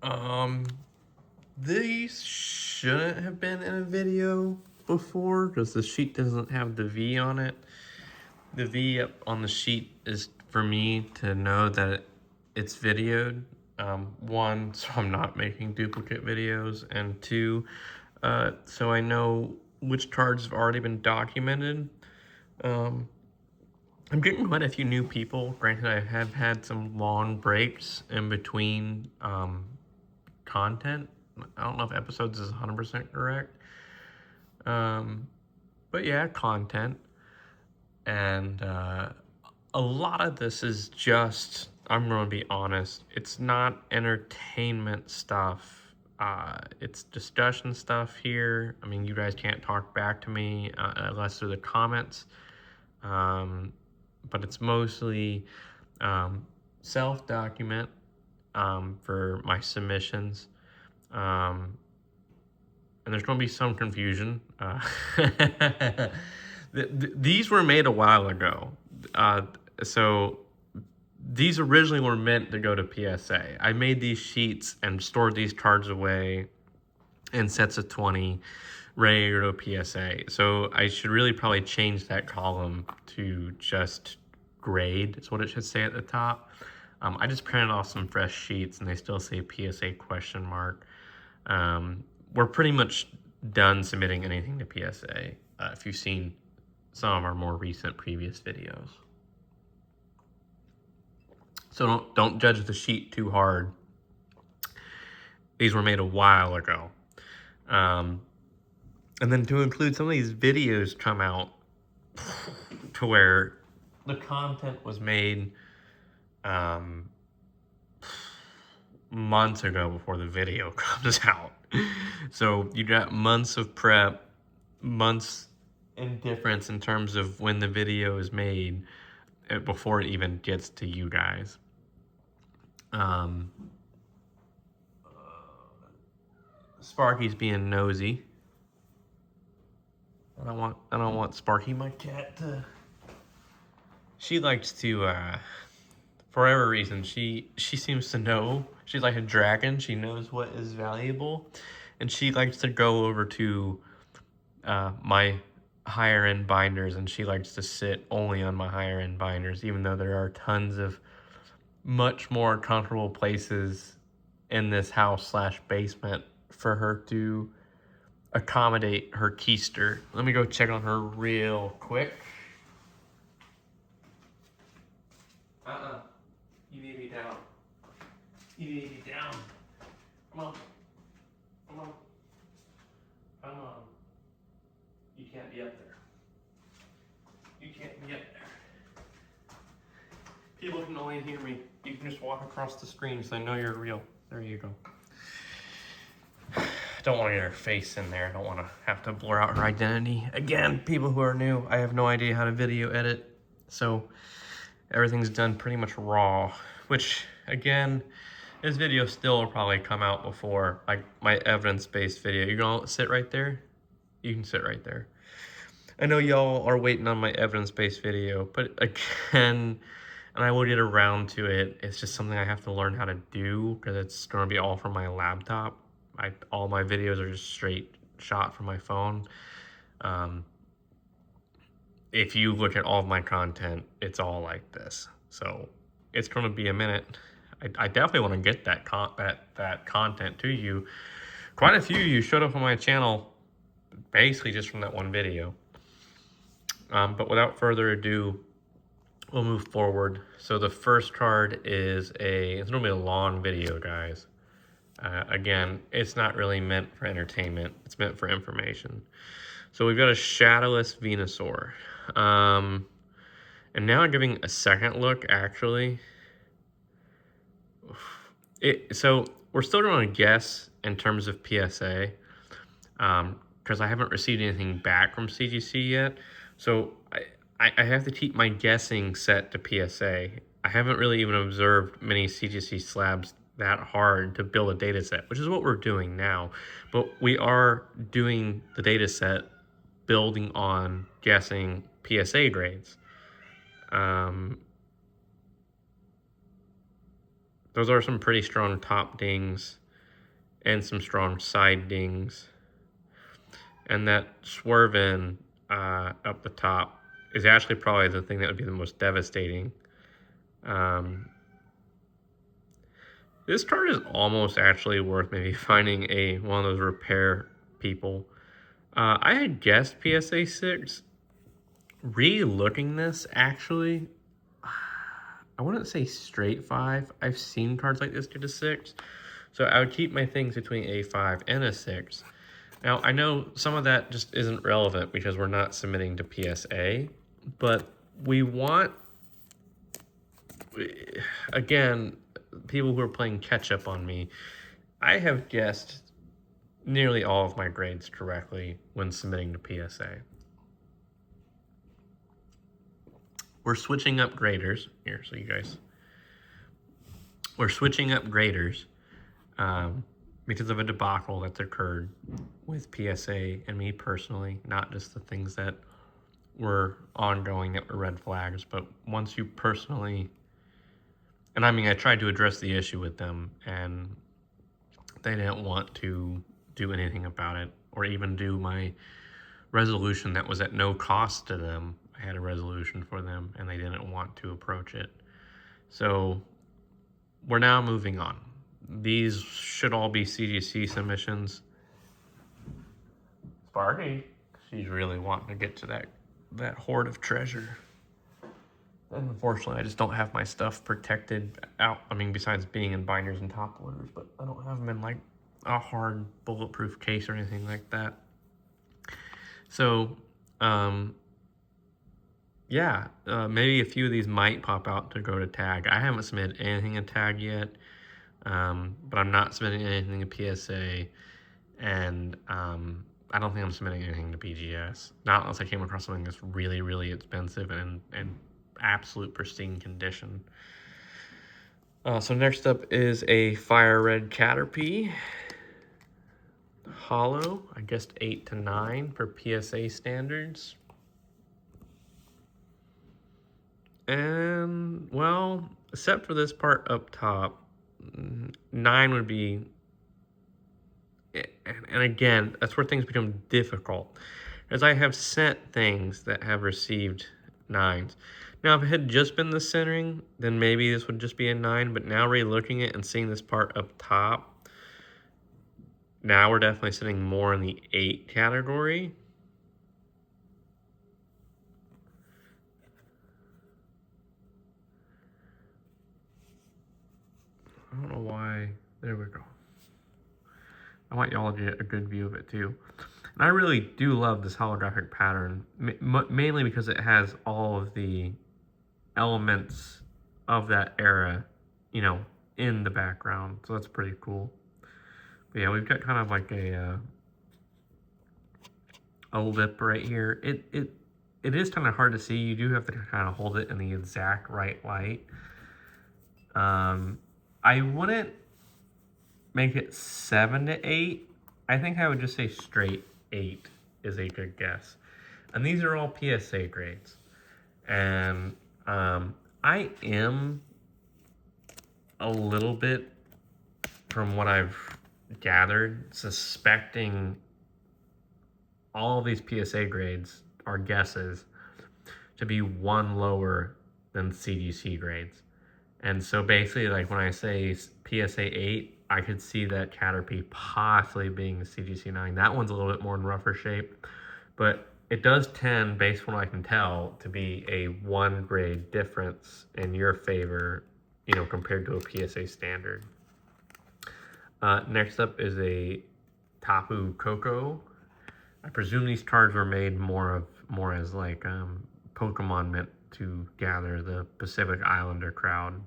Um, these shouldn't have been in a video before because the sheet doesn't have the V on it. The V up on the sheet is for me to know that it's videoed. One, so I'm not making duplicate videos, and two, so I know which cards have already been documented. Um, I'm getting quite a few new people. Granted, I have had some long breaks in between content. I don't know if episodes is 100% correct. Um, but yeah, content. And a lot of this is just, I'm going to be honest, it's not entertainment stuff. It's discussion stuff here. I mean, you guys can't talk back to me unless through the comments. But it's mostly um, self-document for my submissions. Um, and there's going to be some confusion. These were made a while ago. So these originally were meant to go to PSA. I made these sheets and stored these cards away in sets of 20, ready to go PSA. So I should really probably change that column to just grade, is what it should say at the top. I just printed off some fresh sheets and they still say PSA question mark. We're pretty much done submitting anything to PSA. If you've seen some of our more recent previous videos. So don't judge the sheet too hard. These were made a while ago. And then to include some of these videos come out to where the content was made months ago before the video comes out. So you got months of prep, months in difference in terms of when the video is made before it even gets to you guys. Sparky's being nosy. I don't want Sparky, my cat, to. She likes to, for whatever reason, she seems to know. She's like a dragon. She knows what is valuable, and she likes to go over to my higher end binders, and she likes to sit only on my higher end binders, even though there are tons of much more comfortable places in this house slash basement for her to accommodate her keister. Let me go check on her real quick. You need to be down. You need to be down. Come on. Come on. Come on. You can't be up there. You can't be up there. People can only hear me. You can just walk across the screen so I know you're real. There you go. Don't want to get her face in there. I don't want to have to blur out her identity. Again, people who are new, I have no idea how to video edit. So everything's done pretty much raw, which again, this video still will probably come out before like my evidence-based video. You're gonna sit right there? You can sit right there. I know y'all are waiting on my evidence-based video, but again, and I will get around to it. It's just something I have to learn how to do because it's gonna be all from my laptop. All my videos are just straight shot from my phone. If you look at all of my content, it's all like this. So it's going to be a minute. I definitely want to get that content to you. Quite a few of you showed up on my channel basically just from that one video. But without further ado, we'll move forward. So the first card is it's going to be a long video, guys. Again, it's not really meant for entertainment. It's meant for information. So we've got a shadowless Venusaur. And now I'm giving a second look, actually. So we're still going to guess in terms of PSA. Because I haven't received anything back from CGC yet. So I have to keep my guessing set to PSA. I haven't really even observed many CGC slabs that hard to build a data set, which is what we're doing now. But we are doing the data set building on guessing PSA grades. Those are some pretty strong top dings. and some strong side dings. And that swerve in up the top is actually probably the thing that would be the most devastating. This card is almost actually worth maybe finding one of those repair people. I had guessed PSA 6. Re-looking this, actually, I wouldn't say straight 5. I've seen cards like this get a 6. So I would keep my things between a 5 and a 6. Now, I know some of that just isn't relevant because we're not submitting to PSA, but we want, again, people who are playing catch up on me. I have guessed nearly all of my grades correctly when submitting to PSA. We're switching up graders here, so you guys. We're switching up graders because of a debacle that's occurred with PSA and me personally, not just the things that were ongoing that were red flags, but once you personally, and I mean, I tried to address the issue with them and they didn't want to do anything about it or even do my resolution that was at no cost to them. I had a resolution for them and they didn't want to approach it. So we're now moving on. These should all be CGC submissions. Sparky, she's really wanting to get to that hoard of treasure. And unfortunately, I just don't have my stuff protected out. I mean, besides being in binders and top loaders, but I don't have them in like a hard bulletproof case or anything like that. So, yeah, maybe a few of these might pop out to go to tag. I haven't submitted anything to tag yet, but I'm not submitting anything to PSA, and I don't think I'm submitting anything to BGS. Not unless I came across something that's really, really expensive and absolute pristine condition. So next up is a Fire Red Caterpie. Hollow, I guessed 8 to 9 for PSA standards. And, well, except for this part up top, 9 would be, and again, that's where things become difficult, as I have sent things that have received 9s. Now, if it had just been the centering, then maybe this would just be a 9, but now re-looking at it and seeing this part up top, now we're definitely sitting more in the 8 category. I don't know why. There we go. I want y'all to get a good view of it too. And I really do love this holographic pattern, mainly because it has all of the elements of that era, you know, in the background. So that's pretty cool. But yeah, we've got kind of like a lip right here. It is kind of hard to see. You do have to kind of hold it in the exact right light. I wouldn't make it 7 to 8. I think I would just say straight 8 is a good guess. And these are all PSA grades. And I am a little bit, from what I've gathered, suspecting all of these PSA grades are guesses to be one lower than CGC grades. And so basically, like when I say PSA 8, I could see that Caterpie possibly being a CGC 9. That one's a little bit more in rougher shape, but it does tend, based on what I can tell, to be a 1 grade difference in your favor, you know, compared to a PSA standard. Next up is a Tapu Koko. I presume these cards were made more as like Pokemon meant to gather the Pacific Islander crowd.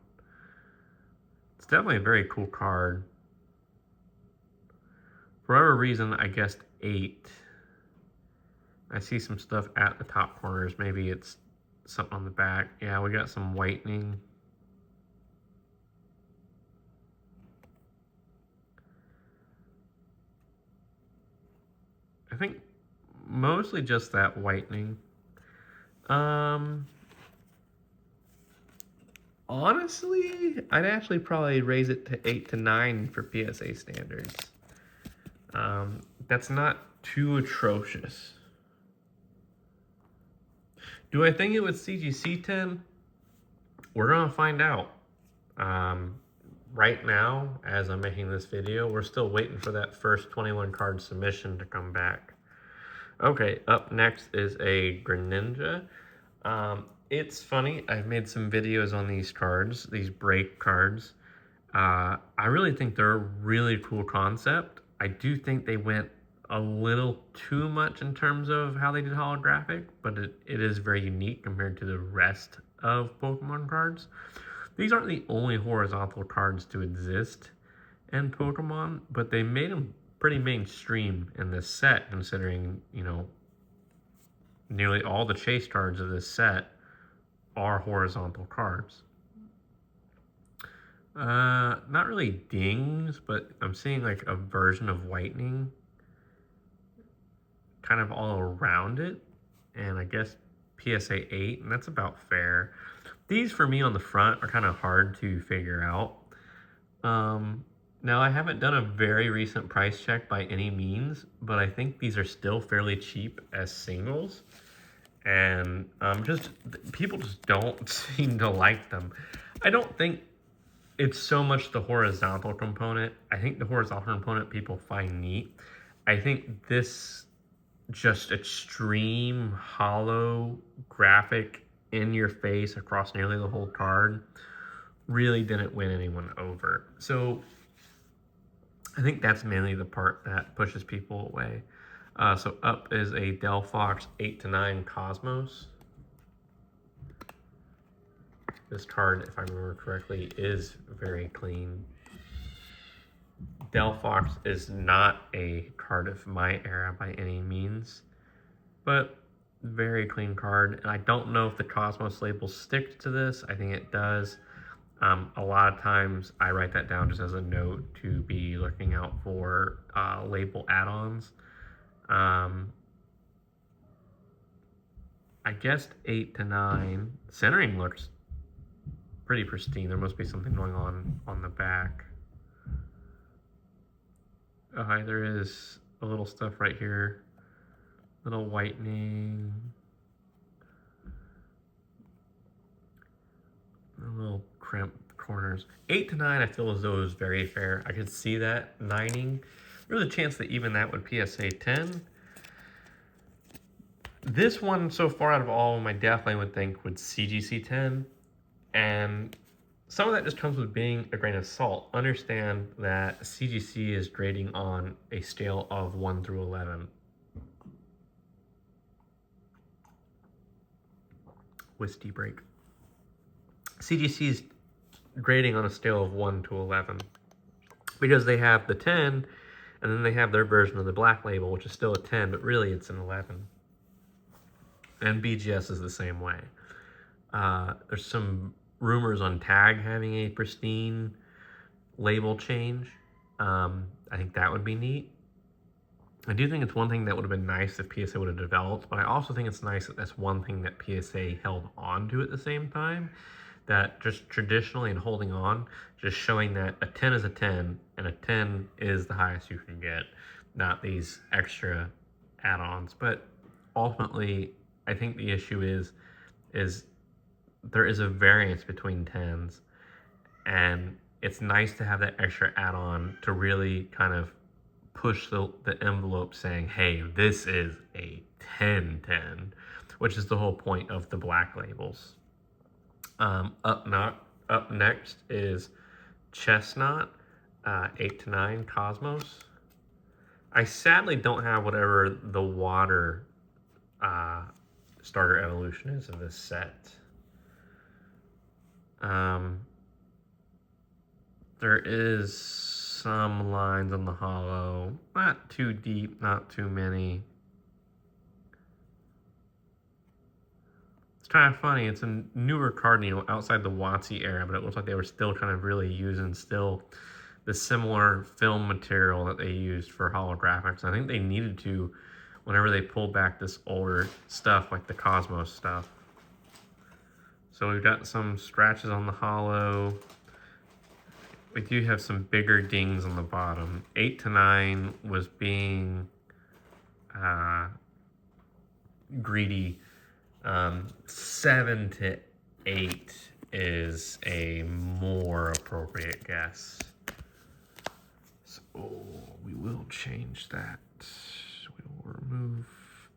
It's definitely a very cool card. For whatever reason, I guessed 8. I see some stuff at the top corners. Maybe it's something on the back. Yeah, we got some whitening. I think mostly just that whitening. Honestly, I'd actually probably raise it to 8 to 9 for PSA standards. That's not too atrocious. Do I think it was CGC 10? We're gonna find out. Um, right now, as I'm making this video, we're still waiting for that first 21 card submission to come back. Okay, up next is a Greninja. It's funny, I've made some videos on these cards, these break cards. I really think they're a really cool concept. I do think they went a little too much in terms of how they did holographic, but it is very unique compared to the rest of Pokemon cards. These aren't the only horizontal cards to exist in Pokemon, but they made them pretty mainstream in this set, considering, you know, nearly all the chase cards of this set are horizontal cards. Not really dings, but I'm seeing like a version of whitening kind of all around it. And I guess PSA 8, and that's about fair. These for me on the front are kind of hard to figure out. Now I haven't done a very recent price check by any means, but I think these are still fairly cheap as singles. And people just don't seem to like them. I don't think it's so much the horizontal component. I think the horizontal component people find neat. I think this just extreme hollow graphic in your face across nearly the whole card really didn't win anyone over. So I think that's mainly the part that pushes people away. So up is a Delphox 8-9 Cosmos. This card, if I remember correctly, is very clean. Delphox is not a card of my era by any means, but very clean card. And I don't know if the Cosmos label sticks to this. I think it does. A lot of times I write that down just as a note to be looking out for label add-ons. I guess 8 to 9. Centering looks pretty pristine. There must be something going on the back. Hi, there is a little stuff right here. Little whitening. A little crimped corners. 8 to 9 I feel as though is very fair. I could see that 9ing. There's a chance that even that would PSA 10. This one so far out of all of them I definitely would think would CGC 10. And some of that just comes with being a grain of salt. Understand that CGC is grading on a scale of 1 through 11. Whiskey break. CGC is grading on a scale of 1 to 11 because they have the 10 and then they have their version of the black label, which is still a 10, but really it's an 11. And BGS is the same way. There's some rumors on Tag having a pristine label change. I think that would be neat. I do think it's one thing that would have been nice if PSA would have developed, but I also think it's nice that that's one thing that PSA held on to at the same time. That just traditionally in holding on, just showing that a 10 is a 10 and a 10 is the highest you can get, not these extra add-ons. But ultimately, I think the issue is there is a variance between 10s, and it's nice to have that extra add-on to really kind of push the envelope saying, hey, this is a 10-10, which is the whole point of the black labels. Up next is Chestnut, 8 to 9 Cosmos. I sadly don't have whatever the water starter evolution is of this set. There is some lines on the hollow, not too deep, not too many. It's kind of funny. It's a newer card, you know, outside the WotC era, but it looks like they were still kind of really using still the similar film material that they used for holographics. I think they needed to whenever they pulled back this older stuff like the Cosmos stuff. So we've got some scratches on the hollow. we do have some bigger dings on the bottom. 8 to 9 was being greedy. 7 to 8 is a more appropriate guess. So we will change that. We will remove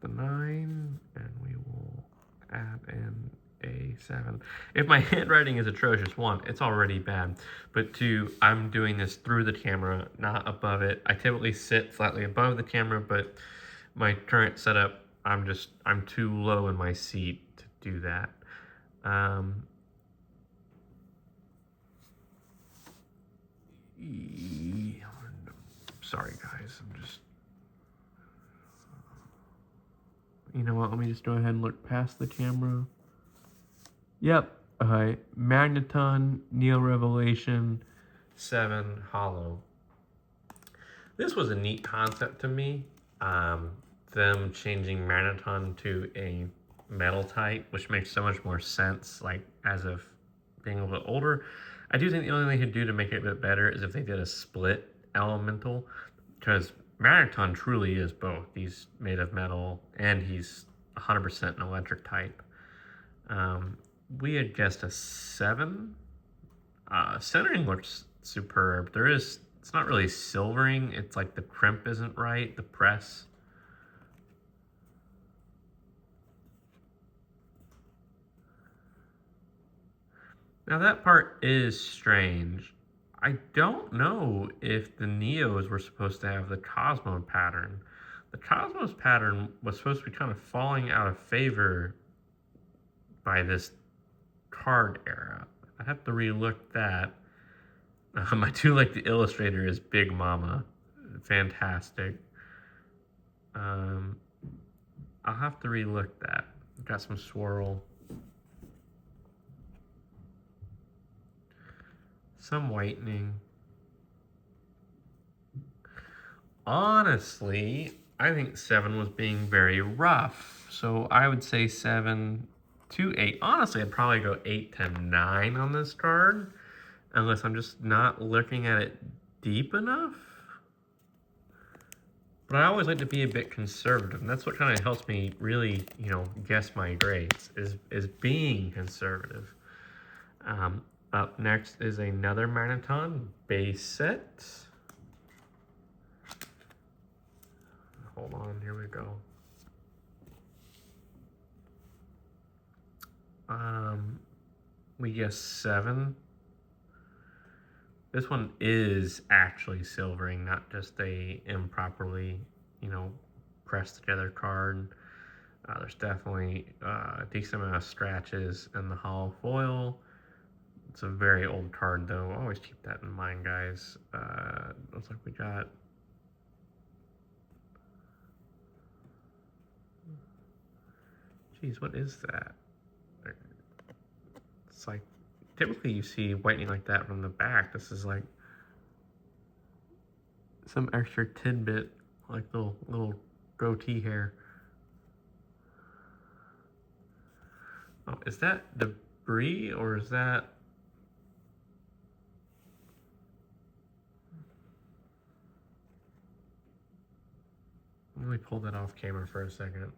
the 9 and we will add in a 7. If my handwriting is atrocious, 1, it's already bad. But 2, I'm doing this through the camera, not above it. I typically sit slightly above the camera, but my current setup, I'm too low in my seat to do that. Sorry guys, you know what, let me just go ahead and look past the camera. Yep, alright, Magneton, Neo Revelation, 7, Hollow. This was a neat concept to me. Them changing Magneton to a metal type, which makes so much more sense, like, as of being a little bit older. I do think the only thing they could do to make it a bit better is if they did a split elemental, because Magneton truly is both. He's made of metal, and he's 100% an electric type. We had guessed a 7. Centering looks superb. It's not really silvering. It's like the crimp isn't right, the press. Now that part is strange. I don't know if the Neos were supposed to have the Cosmo pattern. The Cosmos pattern was supposed to be kind of falling out of favor by this card era. I have to relook that. I do like the illustrator is Big Mama. Fantastic. I'll have to relook that. Got some swirl. Some whitening. Honestly, I think 7 was being very rough. So I would say 7 to 8. Honestly, I'd probably go 8 to 9 on this card. Unless I'm just not looking at it deep enough. But I always like to be a bit conservative. And that's what kind of helps me really, guess my grades. Is being conservative. Up next is another Magneton base set. Hold on, here we go. We guess 7. This one is actually silvering, not just a improperly, pressed together card. There's definitely a decent amount of scratches in the hollow foil. It's a very old card, though. Always keep that in mind, guys. Looks like we got... Geez, what is that? It's like... Typically, you see whitening like that from the back. This is like... some extra tidbit, like little goatee hair. Oh, is that debris, or is that... Let me pull that off camera for a second.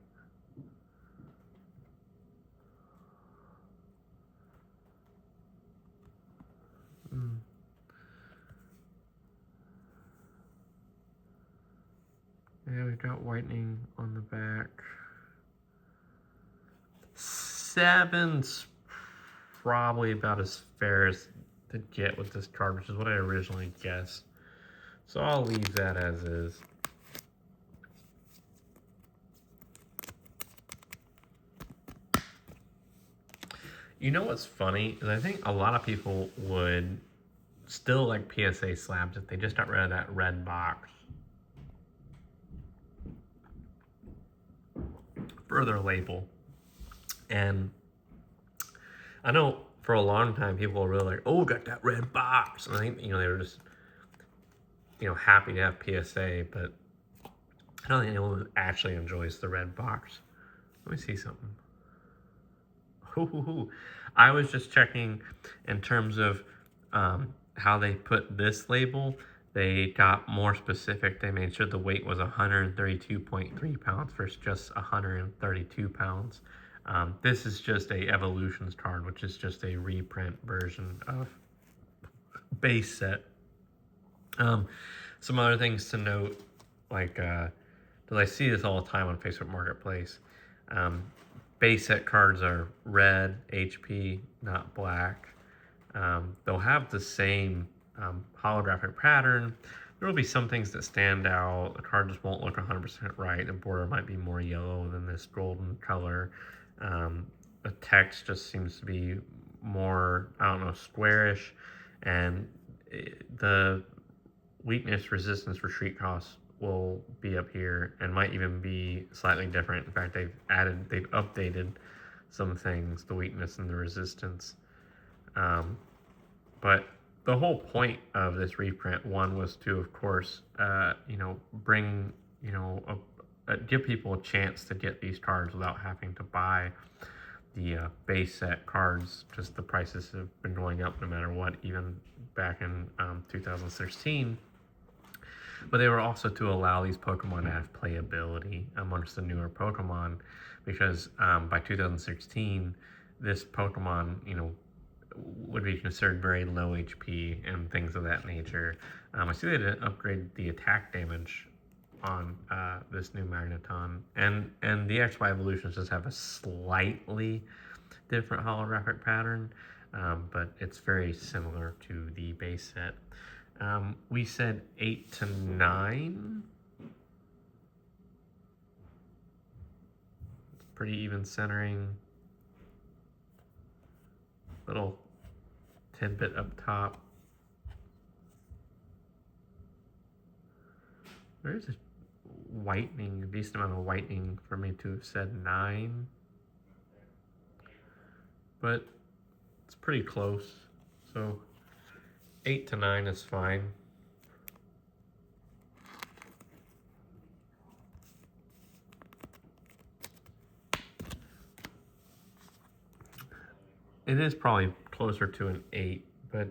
Yeah, we've got whitening on the back. 7's probably about as fair as to get with this card, which is what I originally guessed. So I'll leave that as is. You know what's funny is I think a lot of people would still like PSA slabs if they just got rid of that red box for their label. And I know for a long time people were really like, oh, got that red box. And I think, they were just, happy to have PSA, but I don't think anyone actually enjoys the red box. Let me see something. I was just checking in terms of how they put this label, they got more specific. They made sure the weight was 132.3 pounds versus just 132 pounds. This is just a Evolutions card, which is just a reprint version of base set. Some other things to note, like, because I see this all the time on Facebook Marketplace. Base set cards are red HP, not black. They'll have the same holographic pattern. There will be some things that stand out. The card just won't look 100% right. The border might be more yellow than this golden color. The text just seems to be more, I don't know, squarish. And the weakness, resistance, retreat costs will be up here and might even be slightly different. In fact, they've updated some things, the weakness and the resistance. But the whole point of this reprint one was to, of course, bring, give people a chance to get these cards without having to buy the base set cards, because the prices have been going up no matter what, even back in 2016. But they were also to allow these Pokemon to have playability amongst the newer Pokemon, because by 2016, this Pokemon, would be considered very low HP and things of that nature. I see they didn't upgrade the attack damage on this new Magneton, and the XY evolutions just have a slightly different holographic pattern, but it's very similar to the base set. We said 8 to 9. It's pretty even centering. Little tidbit up top. There is a whitening, a decent amount of whitening for me to have said 9. But it's pretty close. So 8 to 9 is fine. It is probably closer to an 8, but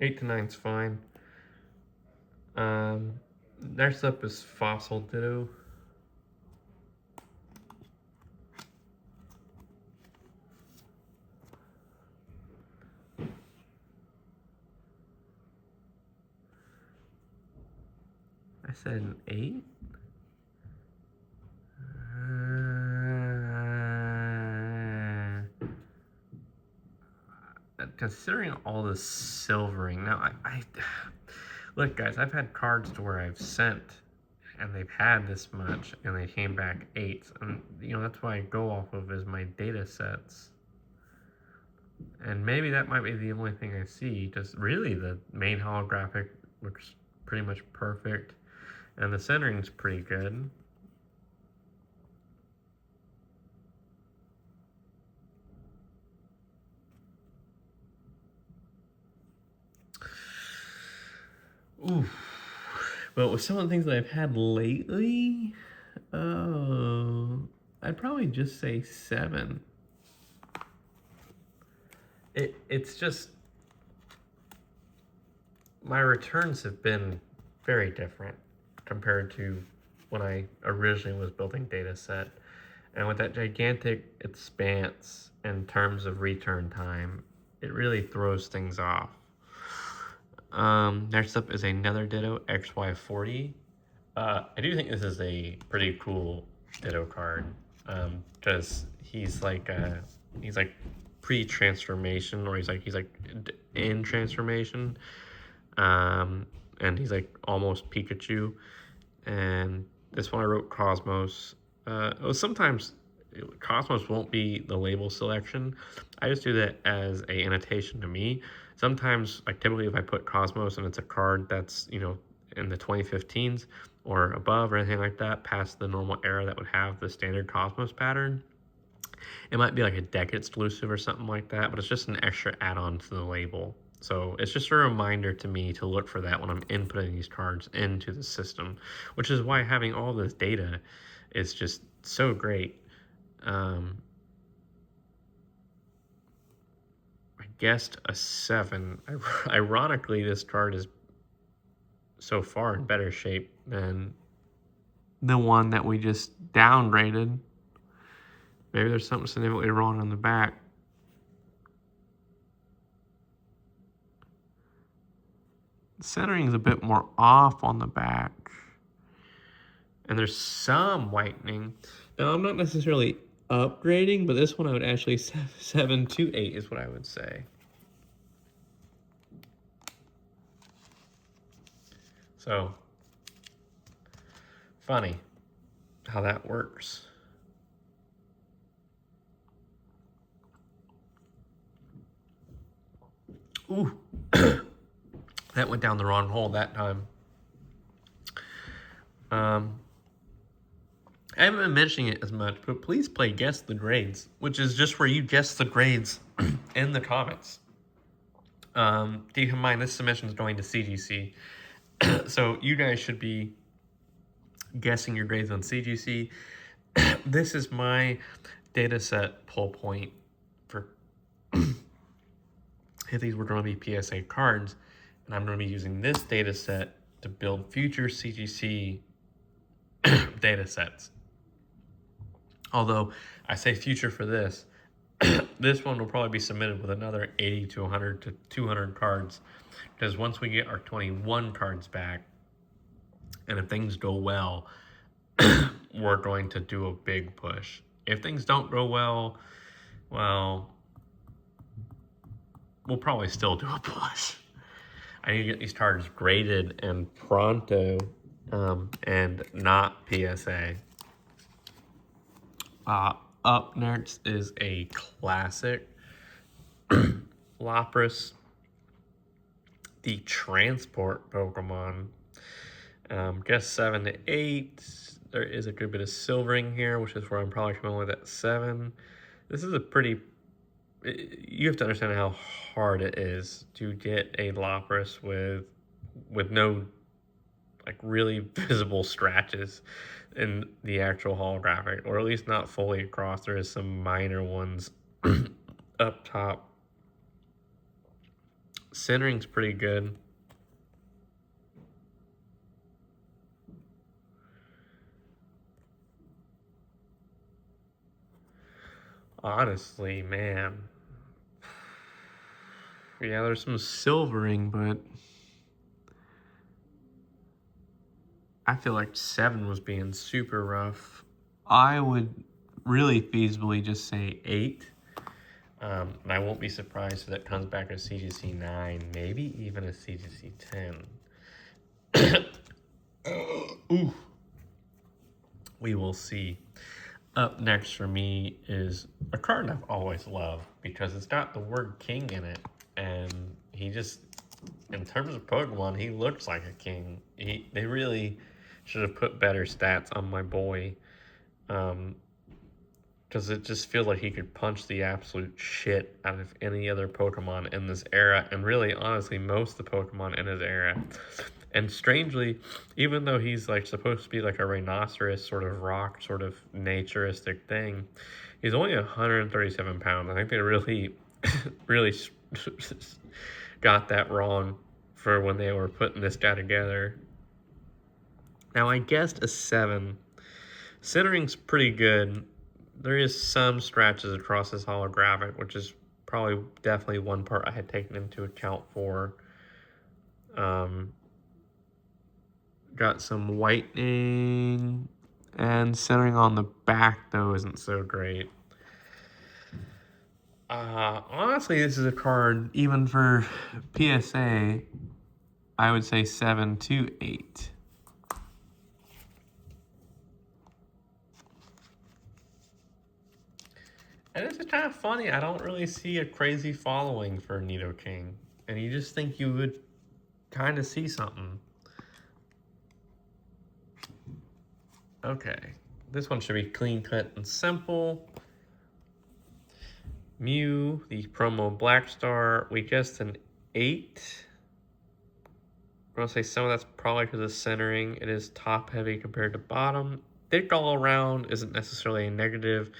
8 to 9 is fine. Next up is Fossil Ditto. I said an 8? Considering all the silvering, now I look, guys, I've had cards to where I've sent and they've had this much and they came back 8s, and that's what I go off of is my data sets. And maybe that might be the only thing I see. Just really the main holographic looks pretty much perfect, and the centering's pretty good. Ooh. But with some of the things that I've had lately, I'd probably just say 7. It's just, my returns have been very different compared to when I originally was building data set. And with that gigantic expanse in terms of return time, it really throws things off. Next up is another Ditto, XY40. I do think this is a pretty cool Ditto card, because he's like pre-transformation, or he's like in transformation, and he's like almost Pikachu. And this one I wrote Cosmos. Sometimes Cosmos won't be the label selection. I just do that as a annotation to me. Sometimes, like typically if I put Cosmos and it's a card that's, in the 2015s or above or anything like that, past the normal era that would have the standard Cosmos pattern, it might be like a deck exclusive or something like that, but it's just an extra add-on to the label. So it's just a reminder to me to look for that when I'm inputting these cards into the system, which is why having all this data is just so great. I guessed a 7. Ironically, this card is so far in better shape than the one that we just downgraded. Maybe there's something significantly wrong on the back. The centering is a bit more off on the back. And there's some whitening. Now, I'm not necessarily upgrading, but this one I would actually 7 to 8 is what I would say. So, funny how that works. Ooh, that went down the wrong hole that time. I haven't been mentioning it as much, but please play Guess the Grades, which is just where you guess the grades in the comments. Keep in mind, this submission is going to CGC, so you guys should be guessing your grades on CGC. This is my data set pull point for if these were going to be PSA cards, and I'm going to be using this data set to build future CGC data sets. Although I say future for this, this one will probably be submitted with another 80 to 100 to 200 cards, because once we get our 21 cards back, and if things go well, we're going to do a big push. If things don't go well, well, we'll probably still do a push. I need to get these cards graded and pronto, and not PSA. Up next is a classic Lapras, the transport Pokemon. Guess 7 to 8. There is a good bit of silvering here, which is where I'm probably coming with at 7. This is a pretty... You have to understand how hard it is to get a Lapras with no like really visible scratches in the actual holographic, or at least not fully across. There is some minor ones up top. Centering's pretty good. Honestly, man. Yeah, there's some silvering, but I feel like 7 was being super rough. I would really feasibly just say 8. And I won't be surprised if that comes back as CGC 9, maybe even a CGC 10. Ooh. We will see. Up next for me is a card I've always loved because it's got the word king in it. And he just, in terms of Pokemon, he looks like a king. They really should have put better stats on my boy. Because it just feels like he could punch the absolute shit out of any other Pokemon in this era, and really, honestly, most of the Pokemon in his era. And strangely, even though he's like supposed to be like a rhinoceros sort of rock, sort of naturistic thing, he's only 137 pounds. I think they really, really got that wrong for when they were putting this guy together. Now, I guessed a 7. Centering's pretty good. There is some scratches across this holographic, which is probably definitely one part I had taken into account for. Got some whitening, and centering on the back, though, isn't so great. Honestly, this is a card, even for PSA, I would say 7 to 8. And it's just kind of funny. I don't really see a crazy following for Nidoking. And you just think you would kind of see something. Okay. This one should be clean cut and simple. Mew, the promo Black Star. We guessed an 8. I'm going to say some of that's probably because of centering. It is top heavy compared to bottom. Thick all around isn't necessarily a negative.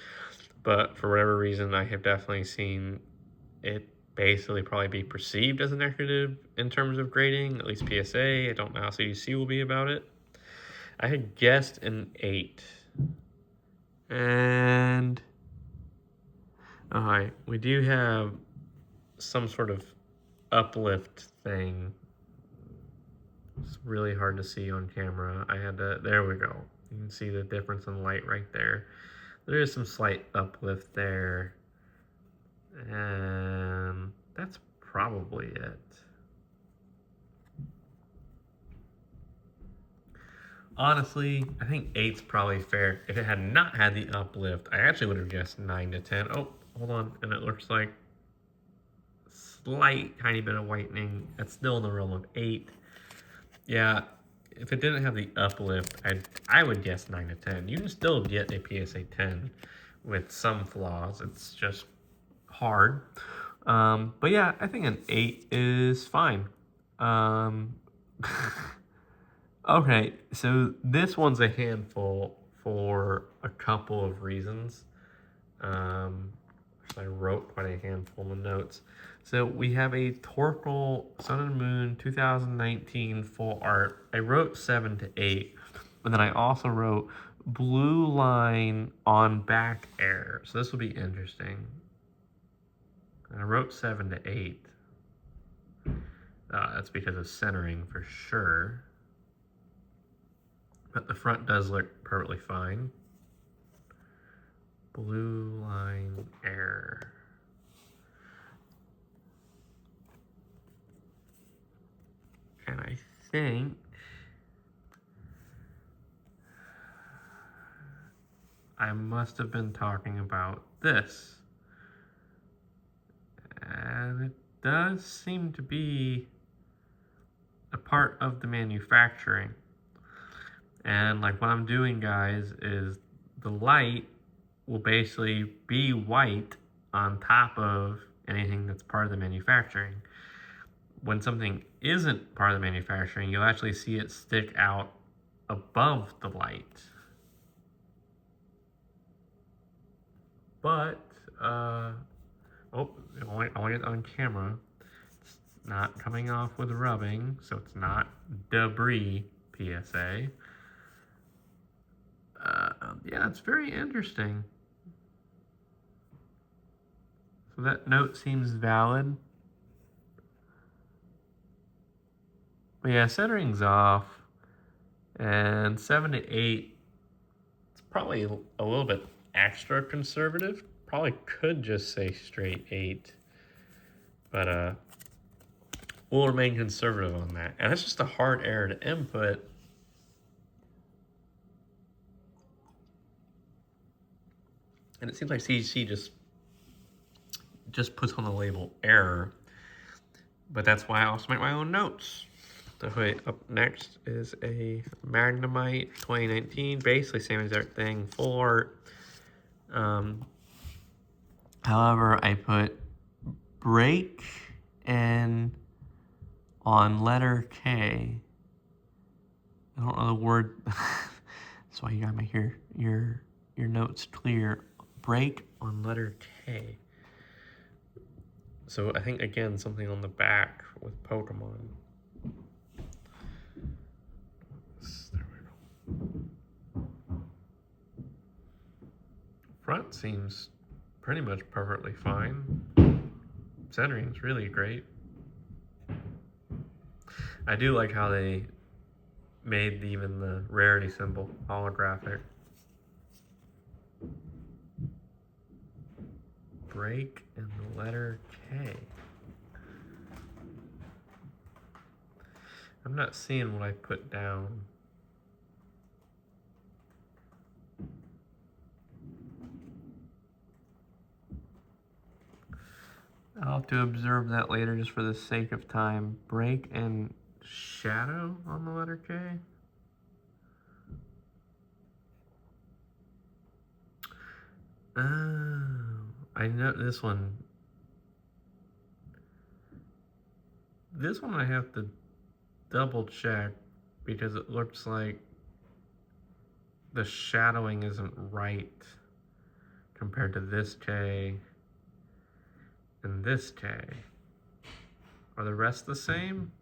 But for whatever reason, I have definitely seen it basically probably be perceived as a negative in terms of grading, at least PSA. I don't know how CGC will be about it. I had guessed an 8. And alright, we do have some sort of uplift thing. It's really hard to see on camera. I had to, there we go. You can see the difference in light right there. There is some slight uplift there. And that's probably it. Honestly, I think 8's probably fair. If it had not had the uplift, I actually would have guessed 9 to 10. Oh, hold on. And it looks like slight tiny bit of whitening. That's still in the realm of 8. Yeah, if it didn't have the uplift, I would guess 9 to 10. You can still get a PSA 10 with some flaws. It's just hard. But yeah, I think an 8 is fine. Okay, so this one's a handful for a couple of reasons. I wrote quite a handful in the notes. So we have a Torkoal Sun and Moon 2019 full art. I wrote 7 to 8, but then I also wrote blue line on back air. So this will be interesting. I wrote 7 to 8. That's because of centering for sure. But the front does look perfectly fine. Blue line air. And I think I must have been talking about this. And it does seem to be a part of the manufacturing. And like what I'm doing, guys, is the light will basically be white on top of anything that's part of the manufacturing. When something isn't part of the manufacturing, you'll actually see it stick out above the light. But, only on camera. It's not coming off with rubbing, so it's not debris PSA. Yeah, it's very interesting. So that note seems valid. But yeah, centering's off. And 7 to 8, it's probably a little bit extra conservative. Probably could just say straight 8. But we'll remain conservative on that. And that's just a hard error to input. And it seems like CGC just puts on the label error. But that's why I also make my own notes. Okay, up next is a Magnemite 2019, basically same exact thing, full art. However, I put break and on letter K. I don't know the word. That's why you gotta make your notes clear. Break on letter K. So I think again something on the back with Pokemon. There we go. Front seems pretty much perfectly fine. Centering's really great. I do like how they made even the rarity symbol holographic. Break and the letter K. I'm not seeing what I put down. I'll have to observe that later just for the sake of time. Break and shadow on the letter K. Oh, I know this one. This one I have to double check because it looks like the shadowing isn't right compared to this K and this K. Are the rest the same?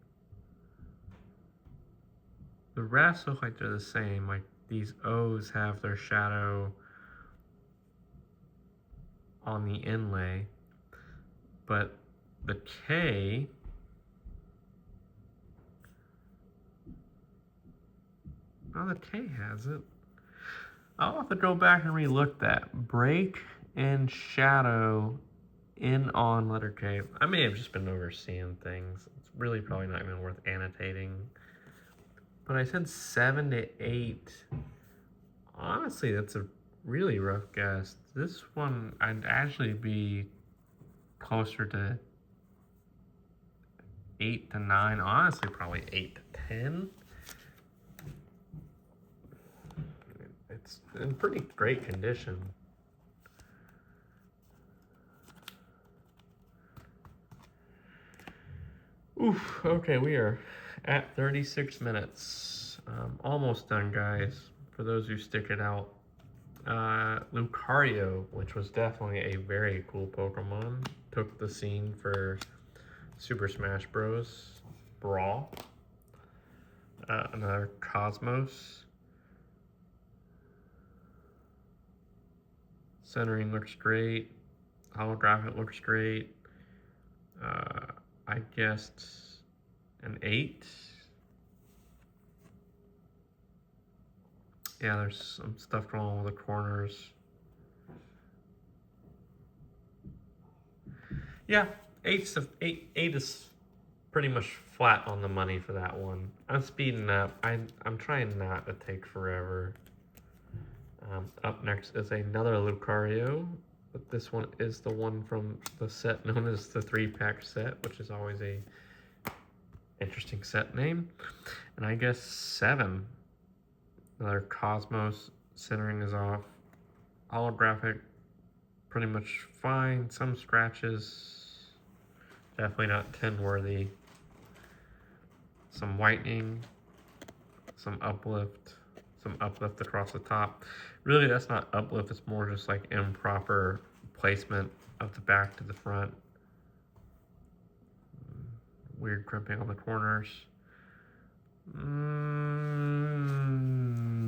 The rest look like they're the same. Like these O's have their shadow on the inlay, but the K, oh, the K has it. I'll have to go back and re-look that. Break and shadow in on letter K. I may have just been overseeing things. It's really probably not even worth annotating. But I said 7 to 8. Honestly, that's a really rough guess. This one, I'd actually be closer to 8 to 9. Honestly, probably 8 to 10. It's in pretty great condition. Oof, okay, we are at 36 minutes. Almost done, guys. For those who stick it out. Lucario, which was definitely a very cool Pokemon, took the scene for Super Smash Bros. Brawl. Another Cosmos. Centering looks great. Holographic looks great. I guessed an 8. Yeah, there's some stuff going on with the corners. Yeah, 8 is pretty much flat on the money for that one. I'm speeding up. I'm trying not to take forever. Up next is another Lucario, but this one is the one from the set known as the 3-pack set, which is always a interesting set name. And I guess 7. Another Cosmos. Centering is off. Holographic, pretty much fine. Some scratches. Definitely not 10 worthy. Some whitening. Some uplift. Some uplift across the top. Really, that's not uplift. It's more just like improper placement of the back to the front. Weird crimping on the corners.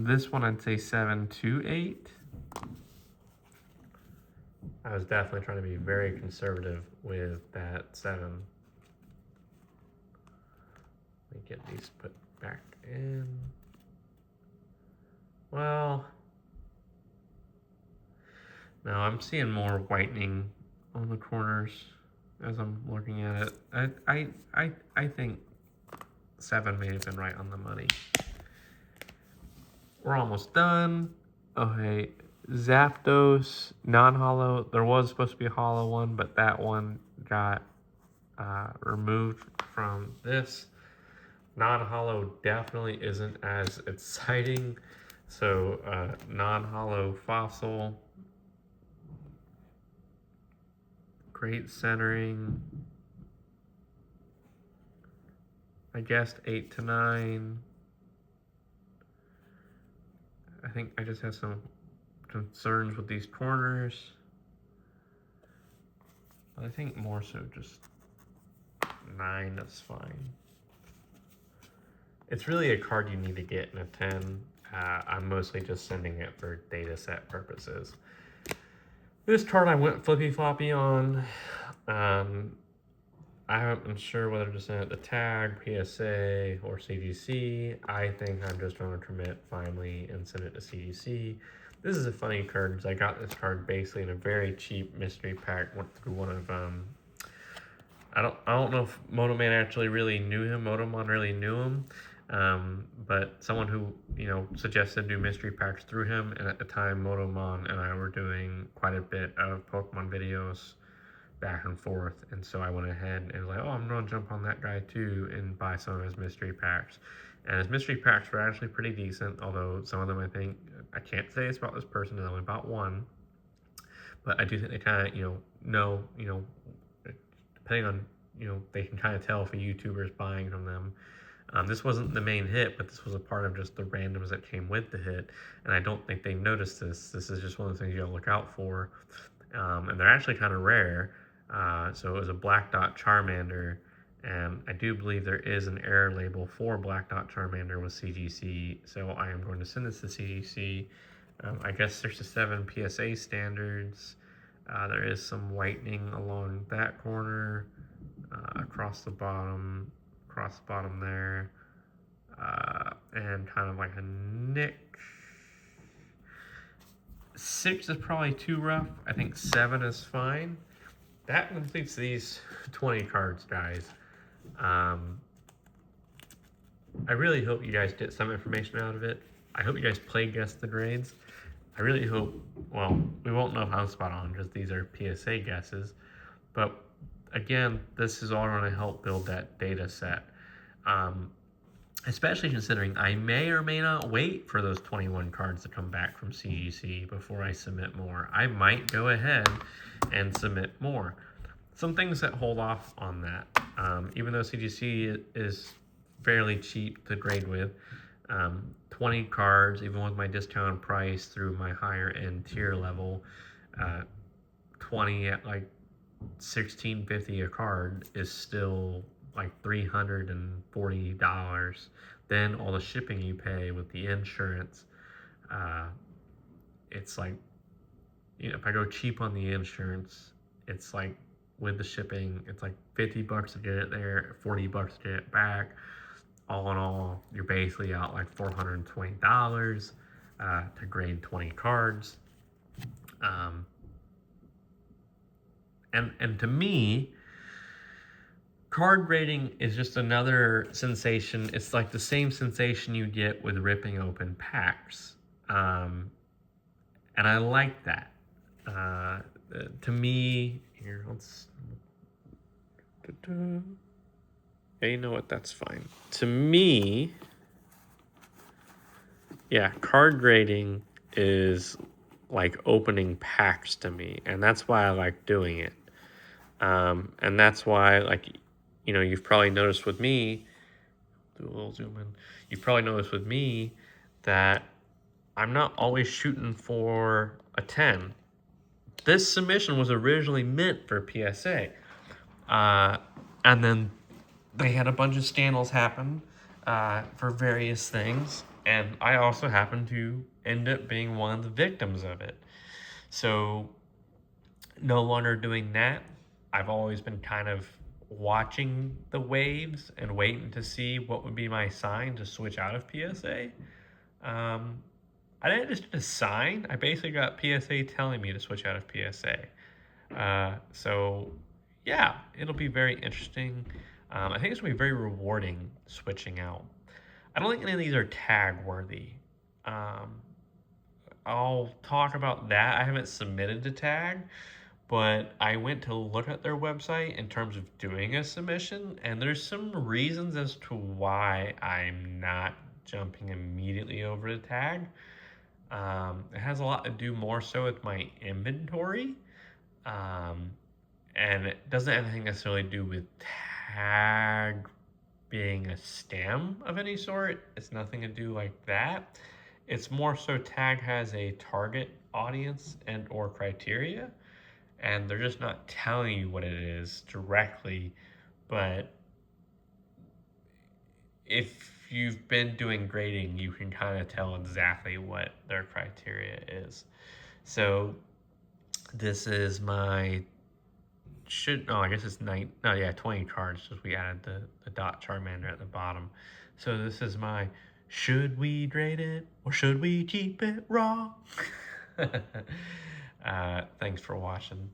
This one I'd say 7 to 8. I was definitely trying to be very conservative with that 7. Let me get these put back in. Well, no, I'm seeing more whitening on the corners as I'm looking at it. I think 7 may have been right on the money. We're almost done. Okay, Zapdos, non-hollow. There was supposed to be a hollow one, but that one got removed from this. Non-hollow definitely isn't as exciting. So non-hollow fossil. Great centering. I guessed 8 to 9. I think I just have some concerns with these corners. But I think more so just 9 is fine. It's really a card you need to get in a 10. I'm mostly just sending it for data set purposes. This card I went flippy floppy on. I haven't been sure whether to send it to tag, PSA, or CGC. I think I'm just going to commit finally and send it to CGC. This is a funny card because I got this card basically in a very cheap mystery pack. Went through one of I don't know if Motomon actually really knew him. Motomon really knew him. But someone who, suggested do mystery packs through him, and at the time Motomon and I were doing quite a bit of Pokemon videos back and forth, and so I went ahead and was like, oh, I'm gonna jump on that guy too and buy some of his mystery packs. And his mystery packs were actually pretty decent, although some of them I can't say it's about this person, I only bought one. But I do think they kind of, know, depending on, they can kind of tell if a YouTuber is buying from them. This wasn't the main hit, but this was a part of just the randoms that came with the hit. And I don't think they noticed this. This is just one of the things you gotta look out for. And they're actually kind of rare. So it was a black dot Charmander, And I do believe there is an error label for Black Dot Charmander with CGC, so I am going to send this to CGC. I guess there's the 7 PSA standards. There is some whitening along that corner, across the bottom there, and kind of like a nick. 6 is probably too rough. I think 7 is fine. That completes these 20 cards, guys. I really hope you guys get some information out of it. I hope you guys play Guess the Grades. I really hope, well, we won't know if I'm spot on because these are PSA guesses. But again, this is all going to help build that data set. Especially considering I may or may not wait for those 21 cards to come back from CGC before I submit more. I might go ahead and submit more. Some things that hold off on that, even though CGC is fairly cheap to grade with, 20 cards, even with my discount price through my higher end tier level, 20 at like $16.50 a card is still like $340. Then all the shipping you pay with the insurance, it's like, you know, if I go cheap on the insurance, it's like with the shipping, it's like $50 to get it there, $40 to get it back. All in all, you're basically out like $420 to grade 20 cards. And to me, card grading is just another sensation. It's like the same sensation you get with ripping open packs. And I like that. To me, here, let's... Yeah, you know what? That's fine. To me, yeah, card grading is like opening packs to me, and that's why I like doing it. And that's why, like, you know, you've probably noticed with me, do a little zoom in, you've probably noticed with me that I'm not always shooting for a 10. This submission was originally meant for PSA. And then they had a bunch of scandals happen for various things. And I also happened to end up being one of the victims of it. So no longer doing that. I've always been kind of watching the waves and waiting to see what would be my sign to switch out of PSA. I didn't just get a sign. I basically got PSA telling me to switch out of PSA. So yeah, it'll be very interesting. I think it's going to be very rewarding switching out. I don't think any of these are tag worthy. I'll talk about that. I haven't submitted to tag, but I went to look at their website in terms of doing a submission, and there's some reasons as to why I'm not jumping immediately over to tag. It has a lot to do more so with my inventory, and it doesn't have anything necessarily to do with tag being a stem of any sort. It's nothing to do like that. It's more so tag has a target audience and or criteria, and they're just not telling you what it is directly. But if you've been doing grading, you can kind of tell exactly what their criteria is. So this is my, I guess it's 20 cards, because we added the dot Charmander at the bottom. So this is my, should we grade it or should we keep it raw? Thanks for watching.